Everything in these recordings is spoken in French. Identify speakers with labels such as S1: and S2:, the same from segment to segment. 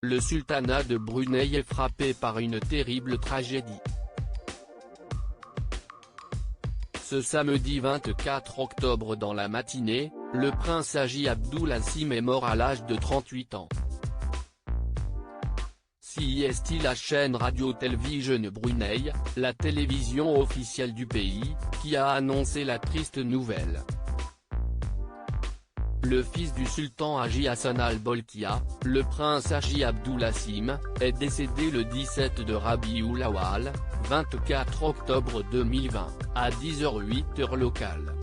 S1: le sultanat de Brunei est frappé par une terrible tragédie. Ce samedi 24 octobre dans la matinée, le prince Haji Abdulazim est mort à l'âge de 38 ans. CIST, la chaîne radio-télévision Brunei, la télévision officielle du pays, qui a annoncé la triste nouvelle. Le fils du sultan Haji Hassan al-Bolkiah, le prince Haji Abdulazim, est décédé le 17 de Rabiul Awwal, 24 octobre 2020, à 10h08 heure locale.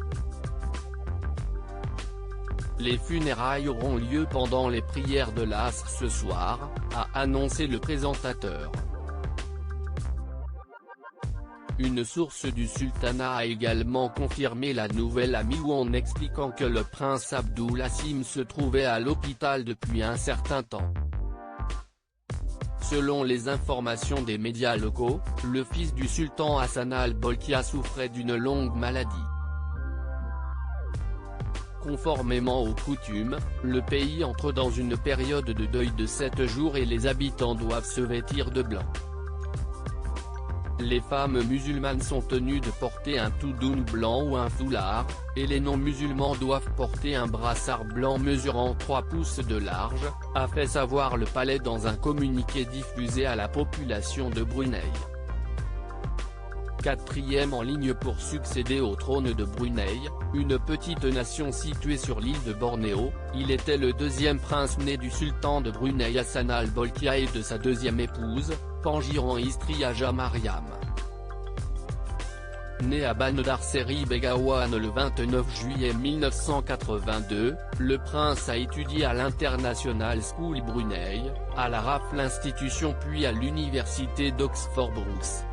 S1: Les funérailles auront lieu pendant les prières de l'Asr ce soir, a annoncé le présentateur. Une source du sultanat a également confirmé la nouvelle à Mi en expliquant que le prince Abdulazim se trouvait à l'hôpital depuis un certain temps. Selon les informations des médias locaux, le fils du sultan Hassan al-Bolkiah souffrait d'une longue maladie. Conformément aux coutumes, le pays entre dans une période de deuil de 7 jours et les habitants doivent se vêtir de blanc. Les femmes musulmanes sont tenues de porter un toudoun blanc ou un foulard, et les non-musulmans doivent porter un brassard blanc mesurant 3 pouces de large, a fait savoir le palais dans un communiqué diffusé à la population de Brunei. Quatrième en ligne pour succéder au trône de Brunei, une petite nation située sur l'île de Bornéo, il était le deuxième prince né du sultan de Brunei Hassan al-Bolkiah et de sa deuxième épouse, Pangeran Istri Haja Mariam. Né à Bandar Seri Begawan le 29 juillet 1982, le prince a étudié à l'International School Brunei, à la RAF l'institution puis à l'université d'Oxford Brookes.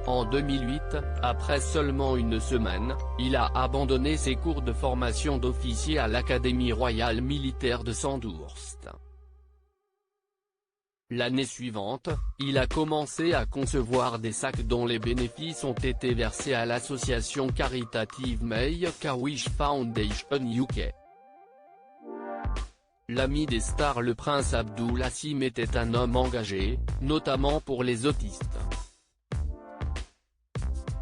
S1: En 2008, après seulement une semaine, il a abandonné ses cours de formation d'officier à l'Académie royale militaire de Sandhurst. L'année suivante, il a commencé à concevoir des sacs dont les bénéfices ont été versés à l'association caritative Make-A-Wish Foundation UK. L'ami des stars, le prince Abdulazim était un homme engagé, notamment pour les autistes.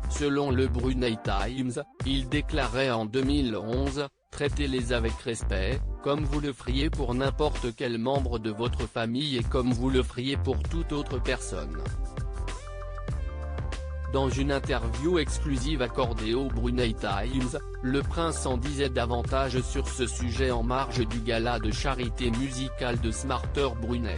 S1: Selon le Brunei Times, il déclarait en 2011, « Traitez-les avec respect, comme vous le feriez pour n'importe quel membre de votre famille et comme vous le feriez pour toute autre personne ». Dans une interview exclusive accordée au Brunei Times, le prince en disait davantage sur ce sujet en marge du gala de charité musicale de Smarter Brunei.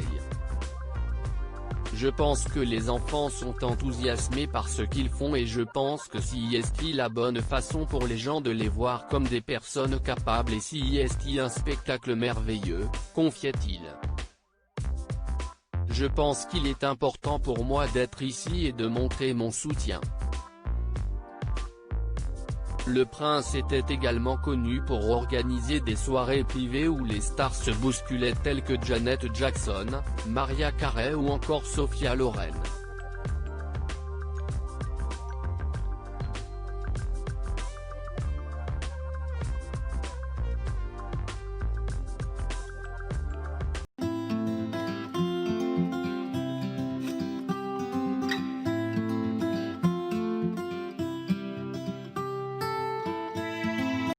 S1: Je pense que les enfants sont enthousiasmés par ce qu'ils font et je pense que CIST la bonne façon pour les gens de les voir comme des personnes capables et CIST un spectacle merveilleux, confiait-il. Je pense qu'il est important pour moi d'être ici et de montrer mon soutien. Le prince était également connu pour organiser des soirées privées où les stars se bousculaient telles que Janet Jackson, Mariah Carey ou encore Sophia Loren.